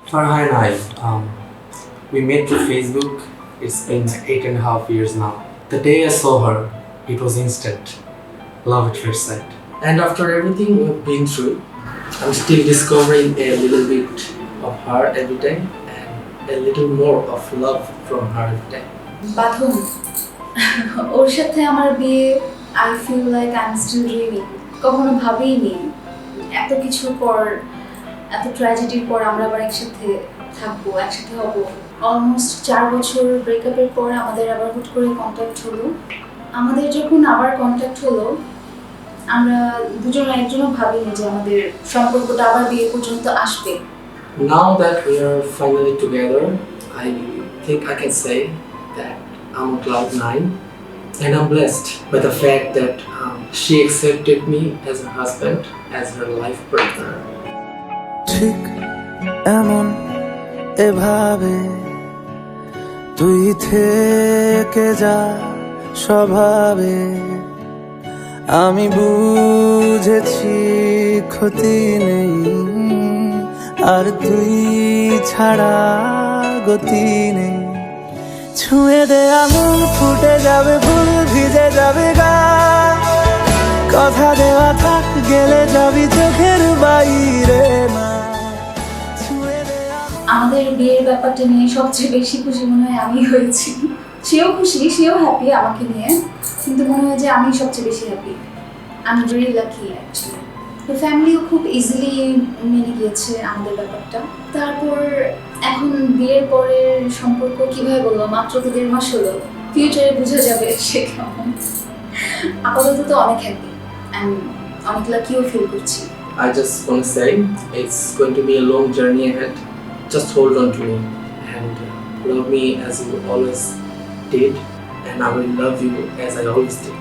Farha and I, we met through Facebook. It's been 8.5 years now. The day I saw her, it was instant. Love at first sight. And after everything we've been through, I'm still discovering a little bit of her every day and a little more of love from her every day. Bathroom ওর সাথে আমার বিয়ে I feel like I am still dreaming কখনো ভাবিনি এত কিছুর পর এত ট্র্যাজেডির পর আমরা আবার একসাথে থাকবো একসাথে হব অলমোস্ট 4 বছর ব্রেকআপের পর আমাদের আবার হুট করে কন্ট্যাক্ট হলো আমাদের যখন আবার কন্ট্যাক্ট হলো আমরা দুজন একজনও ভাবিনি যে আমাদের সম্পর্কটা আবার বিয়ে পর্যন্ত আসবে Now that we are finally together, I think I can say that I'm on cloud 9 and I'm blessed by the fact that she accepted me as her husband, as her life partner. ঠিক এমন এভাবে তুই থেকে যা স্বভাবে আমি বুঝেছি ক্ষতি নেই আর তুই ছাড়া গতি নেই ছুঁয়ে দে আঙুল ফুটে যাবে ফুল ভিজে যাবে গা কথা দেওয়া থাক গেলে যাবি চোখের বাইরে না আমাদের বিয়ের ব্যাপারটা নিয়ে সবচেয়ে বেশি খুশি মনে হয় আমি হয়েছি সেও খুশি সেও হ্যাপি আমাকে নিয়ে কিন্তু মনে হয় যে আমি সবচেয়ে বেশি হ্যাপি আমি ভেরি লাকি অ্যাকচুয়ালি তো ফ্যামিলিও খুব ইজিলি মেনে গিয়েছে আমাদের ব্যাপারটা তারপর এখন বিয়ের পরের সম্পর্ক কিভাবে বলবো মাত্র তো 1.5 মাস হলো ফিউচারে বোঝা যাবে সে কেমন আপাতত তো অনেক হ্যাপি আমি অনেক লাকিও ফিল করছি I just want to say it's going to be a long journey ahead. Just hold on to me and love me as you always did and I will love you as I always did.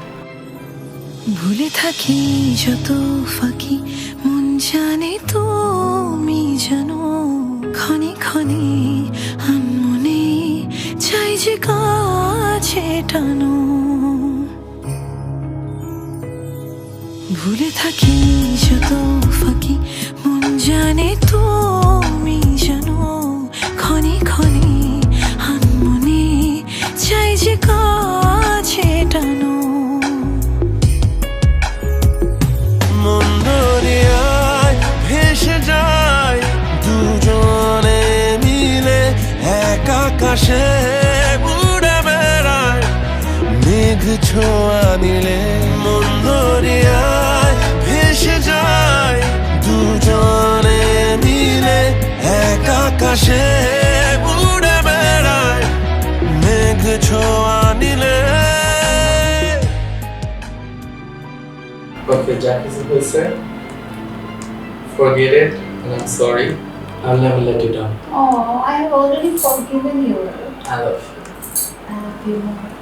ভুলে থাকি যত ফাঁকি মন জানে তুমি জানো ক্ষণে ক্ষণে মনে চাই যে কাছে টানো ভুলে থাকি যত ফাঁকি মন জানে তুমি জানো ক্ষণে ক্ষণে মনে চাই যে কাছে টানো দুজনে মিলে এক আকাশে উড়ে বেড়ায় মেঘ ছোঁয়া দিলে মন দরিয়ায় ভেসে যায় দুজনে মিলে এক আকাশে উড়ে বেড়ায় মেঘ ছোঁয়া দিলে Okay, Jackie will say, forget it and I'm sorry. I'll never let you down. Oh, I have already forgiven you. I love you. I love you more.